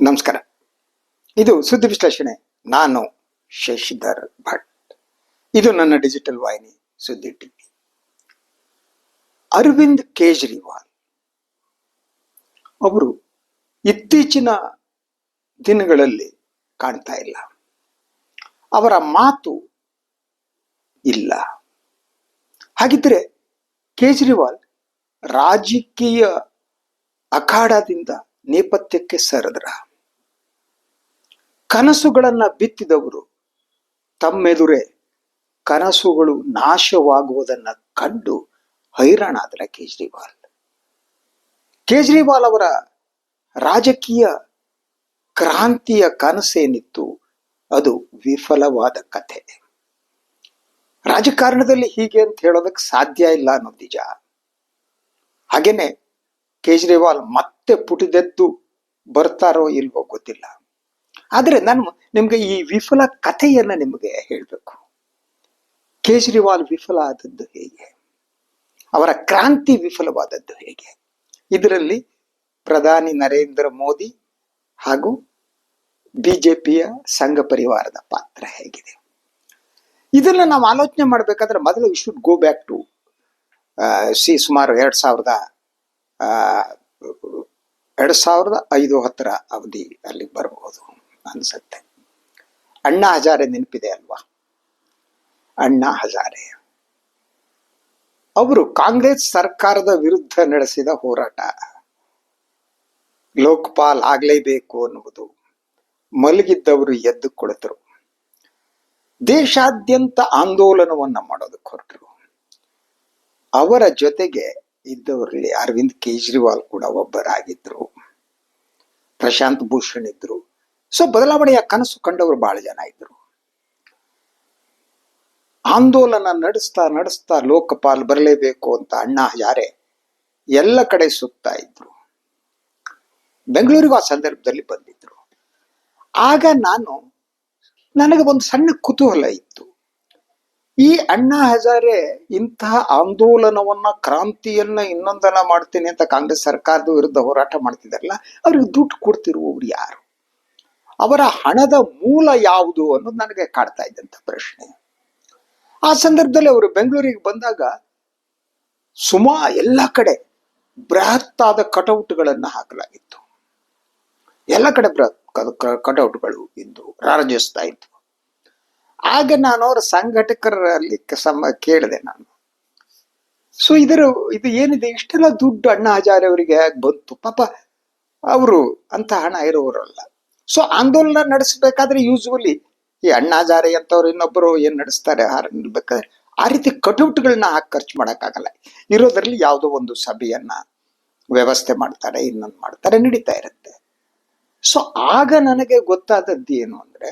ನಮಸ್ಕಾರ. ಇದು ಸುದ್ದಿ ವಿಶ್ಲೇಷಣೆ. ನಾನು ಶಶಿಧರ್ ಭಟ್. ಇದು ನನ್ನ ಡಿಜಿಟಲ್ ವಾಹಿನಿ ಸುದ್ದಿ ಟಿವಿ. ಅರವಿಂದ್ ಕೇಜ್ರಿವಾಲ್ ಅವರು ಇತ್ತೀಚಿನ ದಿನಗಳಲ್ಲಿ ಕಾಣ್ತಾ ಇಲ್ಲ. ಅವರ ಮಾತು ಇಲ್ಲ. ಹಾಗಿದ್ರೆ ಕೇಜ್ರಿವಾಲ್ ರಾಜಕೀಯ ಅಖಾಡದಿಂದ ನೇಪಥ್ಯಕ್ಕೆ ಸರಿದ್ರ? ಕನಸುಗಳನ್ನ ಬಿತ್ತಿದವರು ತಮ್ಮೆದುರೇ ಕನಸುಗಳು ನಾಶವಾಗುವುದನ್ನ ಕಂಡು ಹೈರಾಣಾದ್ರ ಕೇಜ್ರಿವಾಲ್ ಅವರ ರಾಜಕೀಯ ಕ್ರಾಂತಿಯ ಕನಸೇನಿತ್ತು ಅದು ವಿಫಲವಾದ ಕಥೆ. ರಾಜಕಾರಣದಲ್ಲಿ ಹೀಗೆ ಅಂತ ಹೇಳೋದಕ್ಕೆ ಸಾಧ್ಯ ಇಲ್ಲ ಅನ್ನೋದು ನಿಜ. ಹಾಗೇನೆ ಕೇಜ್ರಿವಾಲ್ ಮತ್ತೆ ಪುಟಿದೆದ್ದು ಬರ್ತಾರೋ ಇಲ್ವೋ ಗೊತ್ತಿಲ್ಲ. ಆದ್ರೆ ನಾನು ನಿಮ್ಗೆ ಈ ವಿಫಲ ಕಥೆಯನ್ನ ನಿಮಗೆ ಹೇಳಬೇಕು. ಕೇಜ್ರಿವಾಲ್ ವಿಫಲ ಆದದ್ದು ಹೇಗೆ, ಅವರ ಕ್ರಾಂತಿ ವಿಫಲವಾದದ್ದು ಹೇಗೆ, ಇದರಲ್ಲಿ ಪ್ರಧಾನಿ ನರೇಂದ್ರ ಮೋದಿ ಹಾಗೂ ಬಿಜೆಪಿಯ ಸಂಘ ಪರಿವಾರದ ಪಾತ್ರ ಹೇಗಿದೆ, ಇದನ್ನ ನಾವು ಆಲೋಚನೆ ಮಾಡ್ಬೇಕಾದ್ರೆ ಮೊದಲು we should go back to ಸುಮಾರು 2005 ಅವಧಿ ಅಲ್ಲಿ ಬರಬಹುದು ಅನ್ಸುತ್ತೆ. ಅಣ್ಣಾ ಹಜಾರೆ ನೆನಪಿದೆ ಅಲ್ವಾ? ಅಣ್ಣಾ ಹಜಾರೆ ಅವರು ಕಾಂಗ್ರೆಸ್ ಸರ್ಕಾರದ ವಿರುದ್ಧ ನಡೆಸಿದ ಹೋರಾಟ, ಲೋಕಪಾಲ್ ಆಗ್ಲೇಬೇಕು ಅನ್ನುವುದು, ಮಲಗಿದ್ದವರು ಎದ್ದು ಕುಳಿತರು, ದೇಶಾದ್ಯಂತ ಆಂದೋಲನವನ್ನ ಮಾಡೋದಕ್ಕೆ ಹೊರಟರು. ಅವರ ಜೊತೆಗೆ ಇದ್ದವರಲ್ಲಿ ಅರವಿಂದ್ ಕೇಜ್ರಿವಾಲ್ ಕೂಡ ಒಬ್ಬರಾಗಿದ್ರು, ಪ್ರಶಾಂತ್ ಭೂಷಣ್ ಇದ್ರು. ಸೊ ಬದಲಾವಣೆಯ ಕನಸು ಕಂಡವರು ಬಹಳ ಜನ ಇದ್ರು. ಆಂದೋಲನ ನಡೆಸ್ತಾ ಲೋಕಪಾಲ್ ಬರಲೇಬೇಕು ಅಂತ ಅಣ್ಣಾ ಹಜಾರೆ ಎಲ್ಲ ಕಡೆ ಸುತ್ತಾ ಇದ್ರು. ಬೆಂಗಳೂರಿಗೂ ಆ ಸಂದರ್ಭದಲ್ಲಿ ಬಂದಿದ್ರು. ಆಗ ನನಗೆ ಒಂದು ಸಣ್ಣ ಕುತೂಹಲ ಇತ್ತು. ಈ ಅಣ್ಣಾ ಹಜಾರೆ ಇಂತಹ ಆಂದೋಲನವನ್ನ, ಕ್ರಾಂತಿಯನ್ನ ಇನ್ನೊಂದನ ಮಾಡ್ತೀನಿ ಅಂತ ಕಾಂಗ್ರೆಸ್ ಸರ್ಕಾರದ ವಿರುದ್ಧ ಹೋರಾಟ ಮಾಡ್ತಿದಾರಲ್ಲ, ಅವ್ರಿಗೆ ದುಡ್ಡು ಕೊಡ್ತಿರುವವರು ಯಾರು, ಅವರ ಹಣದ ಮೂಲ ಯಾವುದು ಅನ್ನೋದು ನನಗೆ ಕಾಡ್ತಾ ಇದ್ದಂತ ಪ್ರಶ್ನೆ. ಆ ಸಂದರ್ಭದಲ್ಲಿ ಅವರು ಬೆಂಗಳೂರಿಗೆ ಬಂದಾಗ ಎಲ್ಲ ಕಡೆ ಬೃಹತ್ತಾದ ಕಟೌಟ್ಗಳನ್ನ ಹಾಕಲಾಗಿತ್ತು. ಎಲ್ಲ ಕಡೆ ಕಟೌಟ್ಗಳು ಇದ್ದು ರಾರಾಜಿಸ್ತಾ ಇತ್ತು. ಆಗ ನಾನು ಅವರ ಸಂಘಟಕರಲ್ಲಿ ಕೇಳಿದೆ ನಾನು, ಸೊ ಇದು ಏನಿದೆ, ಇಷ್ಟೆಲ್ಲ ದುಡ್ಡು ಅಣ್ಣಾ ಹಜಾರೆ ಅವರಿಗೆ ಬಂತು? ಪಾಪ ಅವರು ಅಂತ ಹಣ ಇರೋರಲ್ಲ. ಸೊ ಆಂದೋಲನ ನಡೆಸಬೇಕಾದ್ರೆ ಯೂಸ್ವಲಿ ಈ ಅಣ್ಣಾ ಹಜಾರೆ ಅಂತವ್ರು ಇನ್ನೊಬ್ಬರು ಏನ್ ನಡೆಸ್ತಾರೆ, ಬೇಕಾದ್ರೆ ಆ ರೀತಿ ಕಟೌಟ್ಗಳನ್ನ ಹಾಕಿ ಖರ್ಚು ಮಾಡಕ್ಕಾಗಲ್ಲ. ಇರೋದ್ರಲ್ಲಿ ಯಾವುದೋ ಒಂದು ಸಭೆಯನ್ನ ವ್ಯವಸ್ಥೆ ಮಾಡ್ತಾರೆ, ಇನ್ನೊಂದು ಮಾಡ್ತಾರೆ, ನಡೀತಾ ಇರುತ್ತೆ. ಸೊ ಆಗ ನನಗೆ ಗೊತ್ತಾದದ್ದು ಏನು ಅಂದ್ರೆ,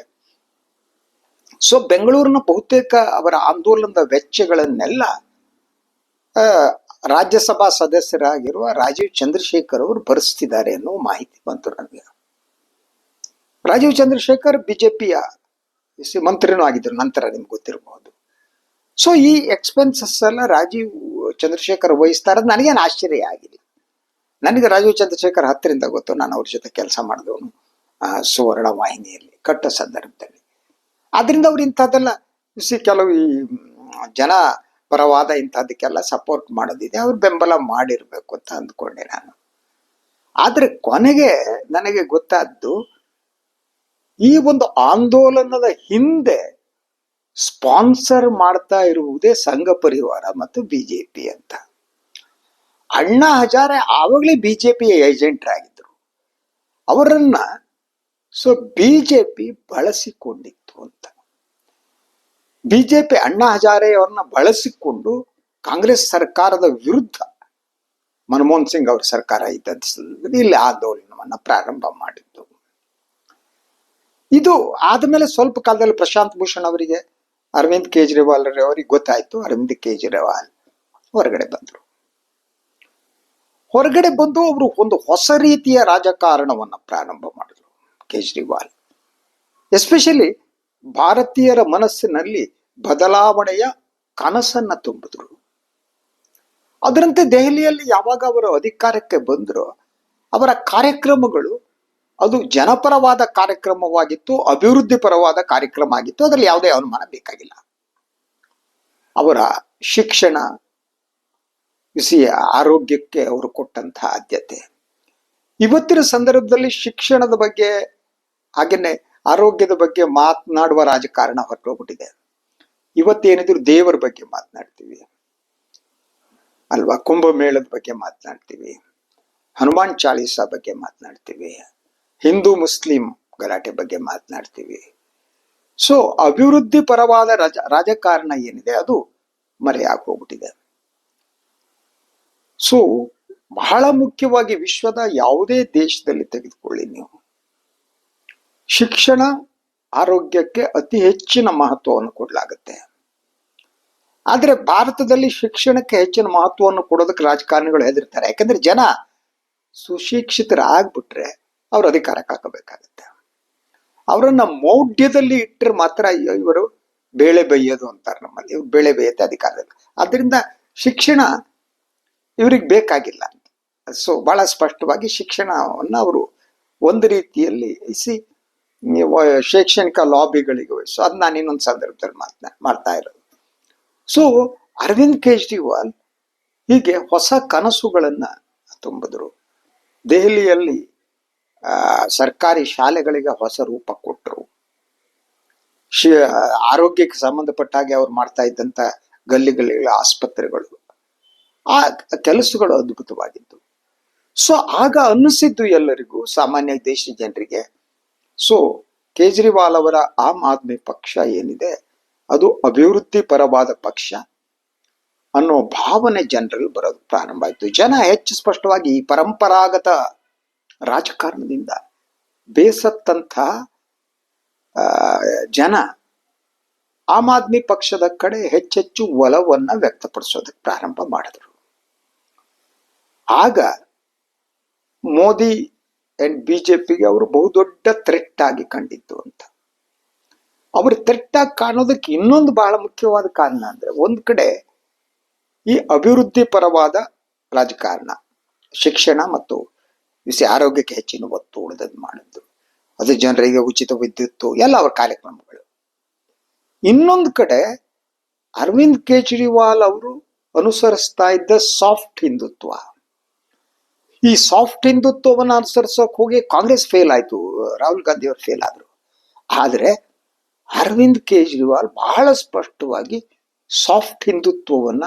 ಸೊ ಬೆಂಗಳೂರಿನ ಬಹುತೇಕ ಅವರ ಆಂದೋಲನದ ವೆಚ್ಚಗಳನ್ನೆಲ್ಲ ರಾಜ್ಯಸಭಾ ಸದಸ್ಯರಾಗಿರುವ ರಾಜೀವ್ ಚಂದ್ರಶೇಖರ್ ಅವರು ಭರಿಸ್ತಿದ್ದಾರೆ ಅನ್ನೋ ಮಾಹಿತಿ ಬಂತು ನನಗೆ. ರಾಜೀವ್ ಚಂದ್ರಶೇಖರ್ ಬಿಜೆಪಿಯ ಮಂತ್ರಿನೂ ಆಗಿದ್ರು, ನಂತರ ನಿಮ್ಗೆ ಗೊತ್ತಿರಬಹುದು. ಸೊ ಈ ಎಕ್ಸ್ಪೆನ್ಸಸ್ ಎಲ್ಲ ರಾಜೀವ್ ಚಂದ್ರಶೇಖರ್ ವಹಿಸ್ತಾ ಇರೋದು ನನಗೇನು ಆಶ್ಚರ್ಯ ಆಗಿದೆ. ನನಗೆ ರಾಜೀವ್ ಚಂದ್ರಶೇಖರ್ ಹತ್ತರಿಂದ ಗೊತ್ತು, ನಾನು ಅವ್ರ ಜೊತೆ ಕೆಲಸ ಮಾಡಿದವನು ಸುವರ್ಣ ವಾಹಿನಿಯಲ್ಲಿ ಕಟ್ಟ ಸಂದರ್ಭದಲ್ಲಿ. ಆದ್ರಿಂದ ಅವ್ರು ಇಂಥದ್ದೆಲ್ಲ ಕೆಲವು ಈ ಜನ ಪರವಾದ ಇಂಥದಕ್ಕೆಲ್ಲ ಸಪೋರ್ಟ್ ಮಾಡೋದಿದೆ, ಅವ್ರು ಬೆಂಬಲ ಮಾಡಿರ್ಬೇಕು ಅಂತ ಅಂದ್ಕೊಂಡೆ ನಾನು. ಆದ್ರೆ ಕೊನೆಗೆ ನನಗೆ ಗೊತ್ತಾದ್ದು, ಈ ಒಂದು ಆಂದೋಲನದ ಹಿಂದೆ ಸ್ಪಾನ್ಸರ್ ಮಾಡ್ತಾ ಇರುವುದೇ ಸಂಘ ಪರಿವಾರ ಮತ್ತು ಬಿಜೆಪಿ ಅಂತ. ಅಣ್ಣಾ ಹಜಾರೆ ಆವಾಗಲೇ ಬಿಜೆಪಿಯ ಏಜೆಂಟ್ರಾಗಿದ್ರು. ಅವರನ್ನ ಸೊ ಬಿಜೆಪಿ ಬಳಸಿಕೊಂಡಿತ್ತು ಅಂತ. ಬಿಜೆಪಿ ಅಣ್ಣಾ ಹಜಾರೆ ಅವ್ರನ್ನ ಬಳಸಿಕೊಂಡು ಕಾಂಗ್ರೆಸ್ ಸರ್ಕಾರದ ವಿರುದ್ಧ, ಮನಮೋಹನ್ ಸಿಂಗ್ ಅವರ ಸರ್ಕಾರ ಇದ್ದ ಇಲ್ಲಿ ಆಂದೋಲನವನ್ನ ಪ್ರಾರಂಭ ಮಾಡಿದ್ದು. ಇದು ಆದ್ಮೇಲೆ ಸ್ವಲ್ಪ ಕಾಲದಲ್ಲಿ ಪ್ರಶಾಂತ್ ಭೂಷಣ್ ಅವರಿಗೆ, ಅರವಿಂದ್ ಕೇಜ್ರಿವಾಲ್ ಅವರಿಗೆ ಗೊತ್ತಾಯ್ತು. ಅರವಿಂದ್ ಕೇಜ್ರಿವಾಲ್ ಹೊರಗಡೆ ಬಂದು ಅವರು ಒಂದು ಹೊಸ ರೀತಿಯ ರಾಜಕಾರಣವನ್ನ ಪ್ರಾರಂಭ ಮಾಡಿದ್ರು. ಕೇಜ್ರಿವಾಲ್ ಎಸ್ಪೆಷಲಿ ಭಾರತೀಯರ ಮನಸ್ಸಿನಲ್ಲಿ ಬದಲಾವಣೆಯ ಕನಸನ್ನ ತುಂಬಿದ್ರು. ಅದರಂತೆ ದೆಹಲಿಯಲ್ಲಿ ಯಾವಾಗ ಅವರು ಅಧಿಕಾರಕ್ಕೆ ಬಂದ್ರು, ಅವರ ಕಾರ್ಯಕ್ರಮಗಳು ಅದು ಜನಪರವಾದ ಕಾರ್ಯಕ್ರಮವಾಗಿತ್ತು, ಅಭಿವೃದ್ಧಿ ಪರವಾದ ಕಾರ್ಯಕ್ರಮ ಆಗಿತ್ತು. ಅದರಲ್ಲಿ ಯಾವುದೇ ಅನುಮಾನ ಬೇಕಾಗಿಲ್ಲ. ಅವರ ಶಿಕ್ಷಣ, ಆರೋಗ್ಯಕ್ಕೆ ಅವರು ಕೊಟ್ಟಂತಹ ಆದ್ಯತೆ, ಇವತ್ತಿನ ಸಂದರ್ಭದಲ್ಲಿ ಶಿಕ್ಷಣದ ಬಗ್ಗೆ ಹಾಗೇನೆ ಆರೋಗ್ಯದ ಬಗ್ಗೆ ಮಾತನಾಡುವ ರಾಜಕಾರಣ ಹೊರಟೋಗ್ಬಿಟ್ಟಿದೆ. ಇವತ್ತೇನಿದ್ರು ದೇವರ ಬಗ್ಗೆ ಮಾತನಾಡ್ತೀವಿ ಅಲ್ವಾ, ಕುಂಭಮೇಳದ ಬಗ್ಗೆ ಮಾತನಾಡ್ತೀವಿ, ಹನುಮಾನ್ ಚಾಲೀಸಾ ಬಗ್ಗೆ ಮಾತನಾಡ್ತೀವಿ, ಹಿಂದೂ ಮುಸ್ಲಿಂ ಗಲಾಟೆ ಬಗ್ಗೆ ಮಾತನಾಡ್ತೀವಿ. ಸೊ ಅಭಿವೃದ್ಧಿ ಪರವಾದ ರಾಜಕಾರಣ ಏನಿದೆ ಅದು ಮರೆಯಾಗಿ ಹೋಗ್ಬಿಟ್ಟಿದೆ. ಸೊ ಬಹಳ ಮುಖ್ಯವಾಗಿ ವಿಶ್ವದ ಯಾವುದೇ ದೇಶದಲ್ಲಿ ತೆಗೆದುಕೊಳ್ಳಿ ನೀವು, ಶಿಕ್ಷಣ ಆರೋಗ್ಯಕ್ಕೆ ಅತಿ ಹೆಚ್ಚಿನ ಮಹತ್ವವನ್ನು ಕೊಡಲಾಗುತ್ತೆ. ಆದ್ರೆ ಭಾರತದಲ್ಲಿ ಶಿಕ್ಷಣಕ್ಕೆ ಹೆಚ್ಚಿನ ಮಹತ್ವವನ್ನು ಕೊಡೋದಕ್ಕೆ ರಾಜಕಾರಣಿಗಳು ಹೆದರ್ತಾರೆ. ಯಾಕಂದ್ರೆ ಜನ ಸುಶಿಕ್ಷಿತರಾಗ್ಬಿಟ್ರೆ ಅವ್ರ ಅಧಿಕಾರಕ್ಕೆ ಹಾಕಬೇಕಾಗತ್ತೆ. ಅವರನ್ನ ಮೌಢ್ಯದಲ್ಲಿ ಇಟ್ಟರೆ ಮಾತ್ರ ಇವರು ಬೇಳೆ ಬೇಯೋದು ಅಂತಾರೆ ನಮ್ಮಲ್ಲಿ, ಇವ್ರು ಬೇಳೆ ಬೇಯತ್ತೆ ಅಧಿಕಾರದಲ್ಲಿ. ಆದ್ರಿಂದ ಶಿಕ್ಷಣ ಇವ್ರಿಗೆ ಬೇಕಾಗಿಲ್ಲ ಅಂತ. ಸೊ ಬಹಳ ಸ್ಪಷ್ಟವಾಗಿ ಶಿಕ್ಷಣವನ್ನು ಅವರು ಒಂದು ರೀತಿಯಲ್ಲಿ ಶೈಕ್ಷಣಿಕ ಲಾಬಿಗಳಿಗೆ ವಹಿಸು. ಅದು ನಾನು ಇನ್ನೊಂದು ಸಂದರ್ಭದಲ್ಲಿ ಮಾಡ್ತಾ ಇರೋದು. ಸೊ ಅರವಿಂದ್ ಕೇಜ್ರಿವಾಲ್ ಹೀಗೆ ಹೊಸ ಕನಸುಗಳನ್ನ ತುಂಬಿದ್ರು. ದೆಹಲಿಯಲ್ಲಿ ಸರ್ಕಾರಿ ಶಾಲೆಗಳಿಗೆ ಹೊಸ ರೂಪ ಕೊಟ್ಟರು. ಆರೋಗ್ಯಕ್ಕೆ ಸಂಬಂಧಪಟ್ಟ ಹಾಗೆ ಅವ್ರು ಮಾಡ್ತಾ ಇದ್ದಂತ ಗಲ್ಲಿಗಳ ಆಸ್ಪತ್ರೆಗಳು, ಆ ಕೆಲಸಗಳು ಅದ್ಭುತವಾಗಿದ್ದು. ಸೊ ಆಗ ಅನ್ನಿಸಿದ್ದು ಎಲ್ಲರಿಗೂ, ಸಾಮಾನ್ಯ ದೇಶದ ಜನರಿಗೆ, ಸೊ ಕೇಜ್ರಿವಾಲ್ ಅವರ ಆಮ್ ಆದ್ಮಿ ಪಕ್ಷ ಏನಿದೆ ಅದು ಅಭಿವೃದ್ಧಿ ಪರವಾದ ಪಕ್ಷ ಅನ್ನೋ ಭಾವನೆ ಜನರಲ್ಲಿ ಬರೋದು ಪ್ರಾರಂಭ ಆಯ್ತು. ಜನ ಹೆಚ್ಚು ಸ್ಪಷ್ಟವಾಗಿ ಈ ಪರಂಪರಾಗತ ರಾಜಕಾರಣದಿಂದ ಬೇಸತ್ತಂಥ ಜನ ಆಮ್ ಆದ್ಮಿ ಪಕ್ಷದ ಕಡೆ ಹೆಚ್ಚೆಚ್ಚು ಒಲವನ್ನ ವ್ಯಕ್ತಪಡಿಸೋದಕ್ಕೆ ಪ್ರಾರಂಭ ಮಾಡಿದ್ರು. ಆಗ ಮೋದಿ ಅಂಡ್ ಬಿಜೆಪಿಗೆ ಅವರು ಬಹುದೊಡ್ಡ ಥ್ರೆಟ್ ಆಗಿ ಕಂಡಿದ್ದು ಅಂತ. ಅವ್ರ ಥ್ರೆಟ್ ಆಗಿ ಕಾಣೋದಕ್ಕೆ ಇನ್ನೊಂದು ಬಹಳ ಮುಖ್ಯವಾದ ಕಾರಣ ಅಂದ್ರೆ, ಒಂದ್ ಕಡೆ ಈ ಅಭಿವೃದ್ಧಿ ಪರವಾದ ರಾಜಕಾರಣ, ಶಿಕ್ಷಣ ಮತ್ತು ಆರೋಗ್ಯಕ್ಕೆ ಹೆಚ್ಚಿನ ಒತ್ತು ಉಳಿದದ್ದು ಮಾಡಿದ್ದು, ಅದು ಜನರಿಗೆ ಉಚಿತ ವಿದ್ಯುತ್ತು ಎಲ್ಲ ಅವರ ಕಾರ್ಯಕ್ರಮಗಳು. ಇನ್ನೊಂದು ಕಡೆ ಅರವಿಂದ್ ಕೇಜ್ರಿವಾಲ್ ಅವರು ಅನುಸರಿಸ್ತಾ ಇದ್ದ ಸಾಫ್ಟ್ ಹಿಂದುತ್ವ. ಈ ಸಾಫ್ಟ್ ಹಿಂದುತ್ವವನ್ನು ಅನುಸರಿಸೋಕೆ ಹೋಗಿ ಕಾಂಗ್ರೆಸ್ ಫೇಲ್ ಆಯ್ತು, ರಾಹುಲ್ ಗಾಂಧಿ ಅವರು ಫೇಲ್ ಆದ್ರು. ಆದ್ರೆ ಅರವಿಂದ್ ಕೇಜ್ರಿವಾಲ್ ಬಹಳ ಸ್ಪಷ್ಟವಾಗಿ ಸಾಫ್ಟ್ ಹಿಂದುತ್ವವನ್ನ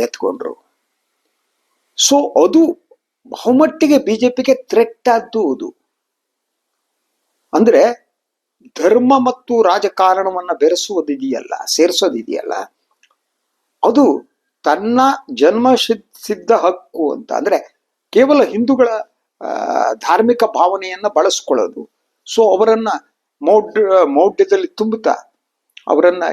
ಎತ್ಕೊಂಡ್ರು. ಸೊ ಅದು ಬಹುಮಟ್ಟಿಗೆ ಬಿಜೆಪಿಗೆ ಥ್ರೆಟ್ ಆದ್ದು. ಅದು ಅಂದ್ರೆ ಧರ್ಮ ಮತ್ತು ರಾಜಕಾರಣವನ್ನ ಬೆರೆಸುವುದಿದೆಯಲ್ಲ, ಸೇರಿಸೋದಿದೆಯಲ್ಲ, ಅದು ತನ್ನ ಜನ್ಮ ಸಿದ್ಧ ಹಕ್ಕು ಅಂತ. ಅಂದ್ರೆ ಕೇವಲ ಹಿಂದೂಗಳ ಧಾರ್ಮಿಕ ಭಾವನೆಯನ್ನ ಬಳಸ್ಕೊಳ್ಳೋದು. ಸೊ ಅವರನ್ನ ಮೌಢ್ಯದಲ್ಲಿ ತುಂಬುತ್ತಾ ಅವರನ್ನ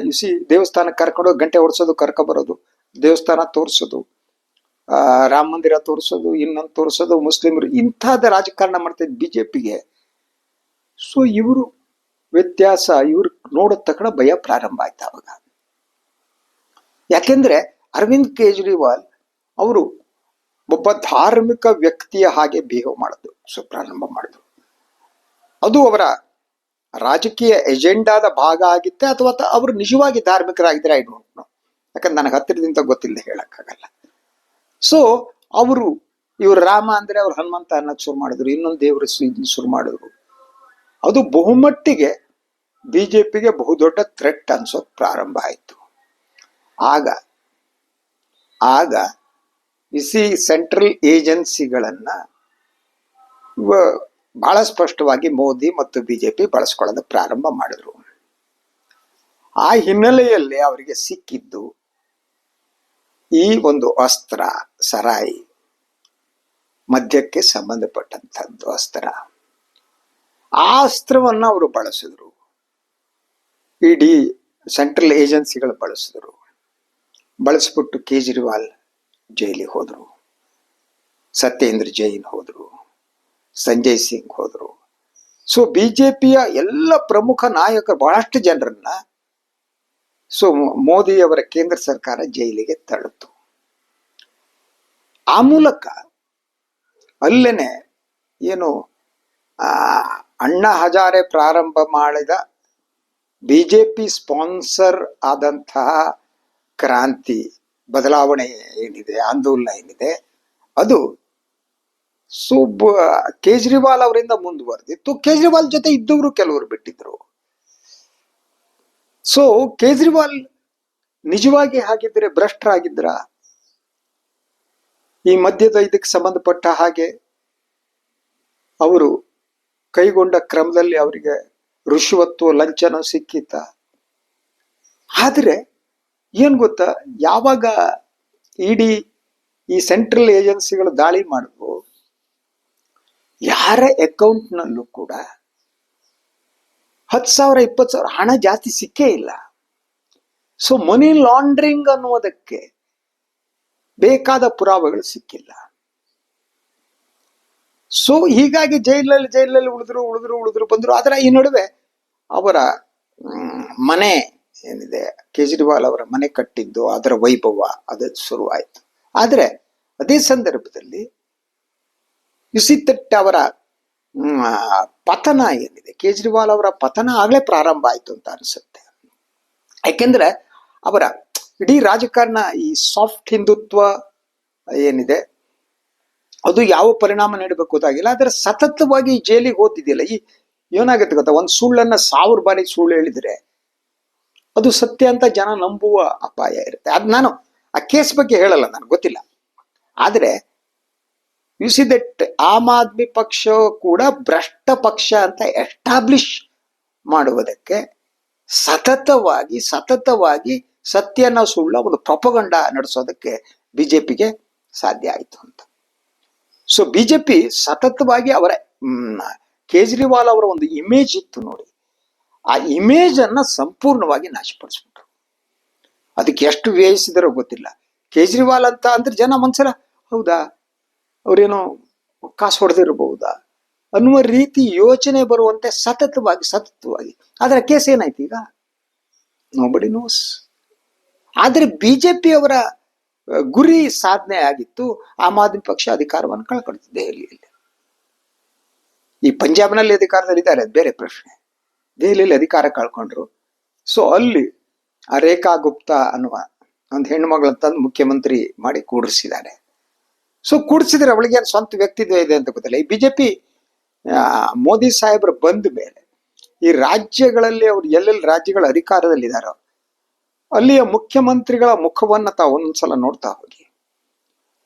ದೇವಸ್ಥಾನಕ್ಕೆ ಕರ್ಕೊಂಡು ಗಂಟೆ ಹೊಡ್ಸೋದು, ಬರೋದು, ದೇವಸ್ಥಾನ ತೋರಿಸೋದು, ರಾಮ ಮಂದಿರ ತೋರಿಸೋದು, ಇನ್ನೊಂದು ತೋರಿಸೋದು, ಮುಸ್ಲಿಮರು, ಇಂಥದ ರಾಜಕಾರಣ ಮಾಡ್ತಿದ್ದ ಬಿಜೆಪಿಗೆ. ಸೊ ಇವರು ವ್ಯತ್ಯಾಸ ಇವ್ರು ನೋಡೋದ್ ತಕ್ಷಣ ಭಯ ಪ್ರಾರಂಭ ಆಯ್ತು ಅವಾಗ. ಯಾಕೆಂದ್ರೆ ಅರವಿಂದ್ ಕೇಜ್ರಿವಾಲ್ ಅವರು ಒಬ್ಬ ಧಾರ್ಮಿಕ ವ್ಯಕ್ತಿಯ ಹಾಗೆ ಬಿಹೇವ್ ಮಾಡೋದು ಪ್ರಾರಂಭ ಮಾಡಿದ್ರು. ಅದು ಅವರ ರಾಜಕೀಯ ಎಜೆಂಡಾದ ಭಾಗ ಆಗಿತ್ತೆ, ಅಥವಾ ಅವರು ನಿಜವಾಗಿ ಧಾರ್ಮಿಕರಾಗಿದ್ರೆ ಐ ಡೋಂಟ್ ನೋ, ಯಾಕಂದ್ರೆ ನನಗೆ ಹತ್ತಿರದಿಂದ ಗೊತ್ತಿಲ್ಲ, ಹೇಳಕ್ಕಾಗಲ್ಲ. ಸೊ ಇವರು ರಾಮ ಅಂದ್ರೆ ಅವ್ರು ಹನುಮಂತ ಅನ್ನೋದು ಶುರು ಮಾಡಿದ್ರು, ಇನ್ನೊಂದು ದೇವರು ಶುರು ಮಾಡಿದ್ರು. ಅದು ಬಹುಮಟ್ಟಿಗೆ ಬಿಜೆಪಿಗೆ ಬಹುದೊಡ್ಡ ಥ್ರೆಟ್ ಅನ್ಸೋಕ್ ಪ್ರಾರಂಭ ಆಯ್ತು. ಆಗ ಸೆಂಟ್ರಲ್ ಏಜೆನ್ಸಿಗಳನ್ನ ಬಹಳ ಸ್ಪಷ್ಟವಾಗಿ ಮೋದಿ ಮತ್ತು ಬಿಜೆಪಿ ಬಳಸ್ಕೊಳ್ಳೋದು ಪ್ರಾರಂಭ ಮಾಡಿದ್ರು. ಆ ಹಿನ್ನೆಲೆಯಲ್ಲಿ ಅವರಿಗೆ ಸಿಕ್ಕಿದ್ದು ಈ ಒಂದು ಅಸ್ತ್ರ, ಸರಾಯಿ, ಮದ್ಯಕ್ಕೆ ಸಂಬಂಧಪಟ್ಟಂಥದ್ದು ಅಸ್ತ್ರ. ಆ ಅಸ್ತ್ರವನ್ನ ಅವರು ಬಳಸಿದ್ರು, ಇಡೀ ಸೆಂಟ್ರಲ್ ಏಜೆನ್ಸಿಗಳು ಬಳಸಿದ್ರು. ಬಳಸ್ಬಿಟ್ಟು ಕೇಜ್ರಿವಾಲ್ ಜೈಲಿಗೆ ಹೋದ್ರು, ಸತ್ಯೇಂದ್ರ ಜೈನ್ ಹೋದ್ರು, ಸಂಜಯ್ ಸಿಂಗ್ ಹೋದ್ರು. ಸೊ ಬಿಜೆಪಿಯ ಎಲ್ಲ ಪ್ರಮುಖ ನಾಯಕರು, ಬಹಳಷ್ಟು ಜನರನ್ನ ಮೋದಿ ಅವರ ಕೇಂದ್ರ ಸರ್ಕಾರ ಜೈಲಿಗೆ ತಳ್ಳಿತು. ಆ ಮೂಲಕ ಅಲ್ಲೇನೆ ಏನು ಅಣ್ಣಾ ಹಜಾರೆ ಪ್ರಾರಂಭ ಮಾಡಿದ ಬಿಜೆಪಿ ಸ್ಪಾನ್ಸರ್ ಆದಂತಹ ಕ್ರಾಂತಿ ಬದಲಾವಣೆ ಏನಿದೆ, ಆಂದೋಲನ ಏನಿದೆ, ಅದು ಕೇಜ್ರಿವಾಲ್ ಅವರಿಂದ ಮುಂದುವರೆದಿತ್ತು. ಕೇಜ್ರಿವಾಲ್ ಜೊತೆ ಇದ್ದವರು ಕೆಲವರು ಬಿಟ್ಟಿದ್ರು. ಸೊ ಕೇಜ್ರಿವಾಲ್ ನಿಜವಾಗಿ ಹಾಗಿದ್ರೆ ಭ್ರಷ್ಟರಾಗಿದ್ರ? ಈ ಮದ್ಯದ ಇದಕ್ಕೆ ಸಂಬಂಧಪಟ್ಟ ಹಾಗೆ ಅವರು ಕೈಗೊಂಡ ಕ್ರಮದಲ್ಲಿ ಅವರಿಗೆ ರುಶ್ವತ್ತು ಲಂಚನ ಸಿಕ್ಕಿತ್ತ? ಆದ್ರೆ ಏನ್ ಗೊತ್ತಾ, ಯಾವಾಗ ಇಡಿ ಈ ಸೆಂಟ್ರಲ್ ಏಜೆನ್ಸಿಗಳು ದಾಳಿ ಮಾಡಿದ್ವು, ಯಾರ ಅಕೌಂಟ್ನಲ್ಲೂ ಕೂಡ 10,000 20,000 ಹಣ ಜಾಸ್ತಿ ಸಿಕ್ಕೇ ಇಲ್ಲ. ಸೊ ಮನಿ ಲಾಂಡ್ರಿಂಗ್ ಅನ್ನುವುದಕ್ಕೆ ಬೇಕಾದ ಪುರಾವೆಗಳು ಸಿಕ್ಕಿಲ್ಲ. ಸೊ ಹೀಗಾಗಿ ಜೈಲಲ್ಲಿ ಉಳಿದ್ರು ಬಂದ್ರು. ಆದ್ರೆ ಈ ನಡುವೆ ಅವರ ಮನೆ ಏನಿದೆ, ಕೇಜ್ರಿವಾಲ್ ಅವರ ಮನೆ ಕಟ್ಟಿದ್ದು, ಅದರ ವೈಭವ ಅದು ಶುರುವಾಯಿತು. ಆದ್ರೆ ಅದೇ ಸಂದರ್ಭದಲ್ಲಿ ಯುಸಿತಟ್ ಅವರ ಪತನ ಏನಿದೆ, ಕೇಜ್ರಿವಾಲ್ ಅವರ ಪತನ ಆಗ್ಲೇ ಪ್ರಾರಂಭ ಆಯ್ತು ಅಂತ ಅನ್ಸುತ್ತೆ. ಯಾಕೆಂದ್ರೆ ಅವರ ಇಡೀ ರಾಜಕಾರಣ, ಈ ಸಾಫ್ಟ್ ಹಿಂದುತ್ವ ಏನಿದೆ, ಅದು ಯಾವ ಪರಿಣಾಮ ನೀಡಬೇಕು ಗೊತ್ತಾಗಿಲ್ಲ. ಆದ್ರೆ ಸತತವಾಗಿ ಜೈಲಿಗೆ ಹೋಗ್ತಿದೆಯಲ್ಲ, ಈ ಏನಾಗುತ್ತೆ ಗೊತ್ತಾ, ಒಂದು ಸುಳ್ಳನ್ನ 1000 ಬಾರಿ ಸುಳ್ಳು ಹೇಳಿದ್ರೆ ಅದು ಸತ್ಯ ಅಂತ ಜನ ನಂಬುವ ಅಪಾಯ ಇರುತ್ತೆ. ಅದ್ ನಾನು ಆ ಕೇಸ್ ಬಗ್ಗೆ ಹೇಳಲ್ಲ, ನನಗೆ ಗೊತ್ತಿಲ್ಲ. ಆದ್ರೆ U see that Aam Aadmi ಪಕ್ಷ ಕೂಡ ಭ್ರಷ್ಟ ಪಕ್ಷ ಅಂತ ಎಸ್ಟಾಬ್ಲಿಷ್ ಮಾಡುವುದಕ್ಕೆ ಸತತವಾಗಿ ಸತ್ಯನ ಸುಳ್ಳ ಒಂದು ಪ್ರೊಪಗಂಡ ನಡೆಸೋದಕ್ಕೆ ಬಿಜೆಪಿಗೆ ಸಾಧ್ಯ ಆಯಿತು ಅಂತ. ಸೊ ಬಿಜೆಪಿ ಸತತವಾಗಿ ಅವರ ಕೇಜ್ರಿವಾಲ್ ಅವರ ಒಂದು ಇಮೇಜ್ ಇತ್ತು ನೋಡಿ, ಆ ಇಮೇಜ್ ಅನ್ನ ಸಂಪೂರ್ಣವಾಗಿ ನಾಶಪಡಿಸ್ಬಿಟ್ರು. ಅದಕ್ಕೆ ಎಷ್ಟು ವ್ಯಯಿಸಿದರೋ ಗೊತ್ತಿಲ್ಲ. ಕೇಜ್ರಿವಾಲ್ ಅಂತ ಅಂದ್ರೆ ಜನ ಮನ್ಸಲ್ಲ, ಹೌದಾ ಅವ್ರೇನೋ ಕಾಸು ಹೊಡೆದಿರಬಹುದಾ ಅನ್ನುವ ರೀತಿ ಯೋಚನೆ ಬರುವಂತೆ ಸತತವಾಗಿ. ಆದ್ರೆ ಕೇಸ್ ಏನಾಯ್ತು ಈಗ? Nobody nose. ಆದ್ರೆ ಬಿಜೆಪಿ ಅವರ ಗುರಿ ಸಾಧನೆ ಆಗಿತ್ತು. ಆಮ್ ಆದ್ಮಿ ಪಕ್ಷ ಅಧಿಕಾರವನ್ನು ಕಳ್ಕೊಳ್ತು ದೆಹಲಿಯಲ್ಲಿ. ಈ ಪಂಜಾಬ್ನಲ್ಲಿ ಅಧಿಕಾರದಲ್ಲಿದ್ದಾರೆ, ಅದು ಬೇರೆ ಪ್ರಶ್ನೆ. ದೆಹಲಿಯಲ್ಲಿ ಅಧಿಕಾರ ಕಳ್ಕೊಂಡ್ರು. ಸೊ ಅಲ್ಲಿ ಆ ರೇಖಾ ಗುಪ್ತಾ ಅನ್ನುವ ಒಂದು ಹೆಣ್ಣುಮಗಳ ತಂದು ಮುಖ್ಯಮಂತ್ರಿ ಮಾಡಿ ಕೂಡಿಸಿದ್ದಾರೆ. ಸೊ ಕೂಡಿಸಿದ್ರೆ ಅವಳಿಗೆ ಏನು ಸ್ವಂತ ವ್ಯಕ್ತಿತ್ವ ಇದೆ ಅಂತ ಗೊತ್ತಿಲ್ಲ. ಈ ಬಿಜೆಪಿ ಮೋದಿ ಸಾಹೇಬ್ರು ಬಂದ ಮೇಲೆ ಈ ರಾಜ್ಯಗಳಲ್ಲಿ ಅವ್ರು ಎಲ್ಲೆಲ್ಲಿ ರಾಜ್ಯಗಳ ಅಧಿಕಾರದಲ್ಲಿದ್ದಾರೋ ಅಲ್ಲಿಯ ಮುಖ್ಯಮಂತ್ರಿಗಳ ಮುಖವನ್ನ ತಾವು ಒಂದೊಂದ್ಸಲ ನೋಡ್ತಾ ಹೋಗಿ,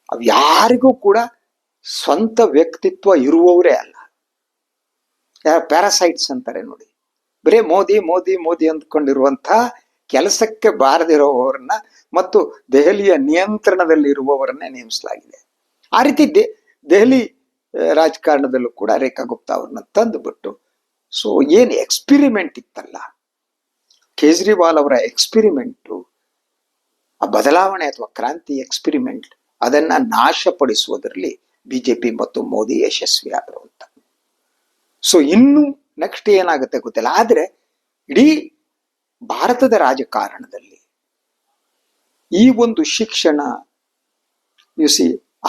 ಅವ್ ಯಾರಿಗೂ ಕೂಡ ಸ್ವಂತ ವ್ಯಕ್ತಿತ್ವ ಇರುವವರೇ ಅಲ್ಲ. ಪ್ಯಾರಾಸೈಟ್ಸ್ ಅಂತಾರೆ ನೋಡಿ, ಬರೇ ಮೋದಿ ಮೋದಿ ಮೋದಿ ಅಂದ್ಕೊಂಡಿರುವಂತ ಕೆಲಸಕ್ಕೆ ಬಾರದಿರುವವರನ್ನ ಮತ್ತು ದೆಹಲಿಯ ನಿಯಂತ್ರಣದಲ್ಲಿ ಇರುವವರನ್ನೇ ನೇಮಿಸಲಾಗಿದೆ. ಆ ರೀತಿ ದೆಹಲಿ ರಾಜಕಾರಣದಲ್ಲೂ ಕೂಡ ರೇಖಾ ಗುಪ್ತಾ ಅವ್ರನ್ನ ತಂದುಬಿಟ್ಟು, ಸೊ ಏನ್ ಎಕ್ಸ್ಪಿರಿಮೆಂಟ್ ಇತ್ತಲ್ಲ ಕೇಜ್ರಿವಾಲ್ ಅವರ ಎಕ್ಸ್ಪಿರಿಮೆಂಟು, ಆ ಬದಲಾವಣೆ ಅಥವಾ ಕ್ರಾಂತಿ ಎಕ್ಸ್ಪಿರಿಮೆಂಟ್, ಅದನ್ನ ನಾಶಪಡಿಸುವುದರಲ್ಲಿ ಬಿಜೆಪಿ ಮತ್ತು ಮೋದಿ ಯಶಸ್ವಿ ಆದರು ಅಂತ. ಸೊ ಇನ್ನು ನೆಕ್ಸ್ಟ್ ಏನಾಗುತ್ತೆ ಗೊತ್ತಿಲ್ಲ. ಆದ್ರೆ ಇಡೀ ಭಾರತದ ರಾಜಕಾರಣದಲ್ಲಿ ಈ ಒಂದು ಶಿಕ್ಷಣ,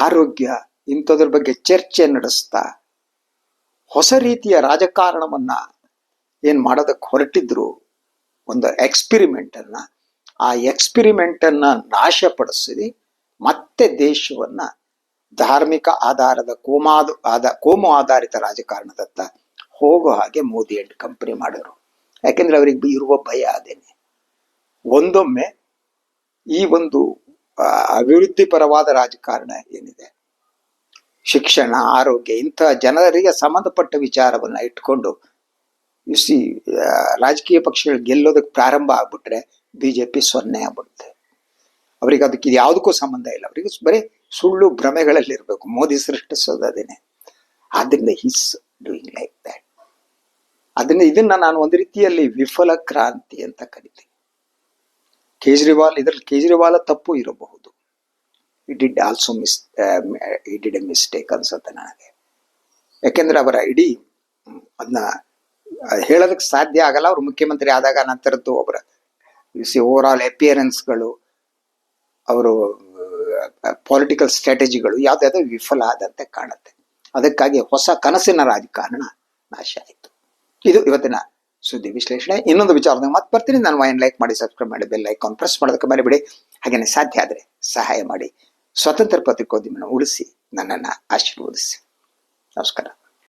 ಆರೋಗ್ಯ ಇಂಥದ್ರ ಬಗ್ಗೆ ಚರ್ಚೆ ನಡೆಸ್ತಾ ಹೊಸ ರೀತಿಯ ರಾಜಕಾರಣವನ್ನ ಏನ್ ಮಾಡೋದಕ್ಕೆ ಹೊರಟಿದ್ರು, ಒಂದು ಎಕ್ಸ್ಪಿರಿಮೆಂಟ್ ಅನ್ನ, ಆ ಎಕ್ಸ್ಪಿರಿಮೆಂಟ್ ಅನ್ನ ನಾಶಪಡಿಸಿ ಮತ್ತೆ ದೇಶವನ್ನ ಧಾರ್ಮಿಕ ಆಧಾರದ ಕೋಮು ಆಧಾರಿತ ರಾಜಕಾರಣದತ್ತ ಹೋಗೋ ಹಾಗೆ ಮೋದಿ ಅಂಡ್ ಕಂಪನಿ ಮಾಡಿದ್ರು. ಯಾಕೆಂದ್ರೆ ಅವರಿಗೆ ಇರುವ ಭಯ ಅದೇನೆ, ಒಂದೊಮ್ಮೆ ಈ ಒಂದು ಅಭಿವೃದ್ಧಿ ಪರವಾದ ರಾಜಕಾರಣ ಏನಿದೆ, ಶಿಕ್ಷಣ, ಆರೋಗ್ಯ ಇಂಥ ಜನರಿಗೆ ಸಂಬಂಧಪಟ್ಟ ವಿಚಾರವನ್ನ ಇಟ್ಕೊಂಡು ರಾಜಕೀಯ ಪಕ್ಷಗಳು ಗೆಲ್ಲೋದಕ್ಕೆ ಪ್ರಾರಂಭ ಆಗ್ಬಿಟ್ರೆ ಬಿಜೆಪಿ 0 ಆಗ್ಬಿಡುತ್ತೆ. ಅವ್ರಿಗೆ ಅದಕ್ಕೆ ಇದು ಯಾವುದಕ್ಕೂ ಸಂಬಂಧ ಇಲ್ಲ. ಅವರಿಗೆ ಬರೀ ಸುಳ್ಳು ಭ್ರಮೆಗಳಲ್ಲಿ ಇರಬೇಕು. ಮೋದಿ ಸೃಷ್ಟಿಸೋದು ಅದೇನೆ. ಆದ್ರಿಂದ ಹಿಸ್ ಡೂಯಿಂಗ್ ಲೈಕ್ ದಟ್. ಇದನ್ನ ನಾನು ಒಂದು ರೀತಿಯಲ್ಲಿ ವಿಫಲ ಕ್ರಾಂತಿ ಅಂತ ಕರಿತೀನಿ. ಕೇಜ್ರಿವಾಲ್ ತಪ್ಪು ಇರಬಹುದು. ಇಟ್ ಡಿಡ್ ಎ ಮಿಸ್ಟೇಕ್ ಅನ್ಸುತ್ತೆ ನನಗೆ. ಯಾಕೆಂದ್ರೆ ಅವರ ಇಡೀ ಅದನ್ನ ಹೇಳೋದಕ್ಕೆ ಸಾಧ್ಯ ಆಗಲ್ಲ. ಅವ್ರು ಮುಖ್ಯಮಂತ್ರಿ ಆದಾಗ ನಂತರದ್ದು ಅವರ ಓವರ್ ಆಲ್ ಅಪಿಯರೆನ್ಸ್ಗಳು, ಅವರು ಪೊಲಿಟಿಕಲ್ ಸ್ಟ್ರಾಟಜಿಗಳು ಯಾವ್ದಾದ್ರು ವಿಫಲ ಆದಂತೆ ಕಾಣುತ್ತೆ. ಅದಕ್ಕಾಗಿ ಹೊಸ ಕನಸಿನ ರಾಜಕಾರಣ ನಾಶ ಆಯಿತು. ಇದು ಇವತ್ತಿನ ಸುದ್ದಿ ವಿಶ್ಲೇಷಣೆ. ಇನ್ನೊಂದು ವಿಚಾರದಾಗ ಮತ್ತೆ ಬರ್ತೀನಿ. ನಾನು ವೈನ್ ಲೈಕ್ ಮಾಡಿ, ಸಬ್ಸ್ಕ್ರೈಬ್ ಮಾಡಿ, ಬೆಲ್ ಐಕಾನ್ ಪ್ರೆಸ್ ಮಾಡೋದಕ್ಕೆ ಮರಿಬೇಡಿ. ಹಾಗೇನೆ ಸಾಧ್ಯ ಆದರೆ ಸಹಾಯ ಮಾಡಿ. ಸ್ವತಂತ್ರ ಪತ್ರಿಕೋದ್ಯಮನ ಉಳಿಸಿ, ನನ್ನನ್ನು ಆಶೀರ್ವದಿಸಿ. ನಮಸ್ಕಾರ.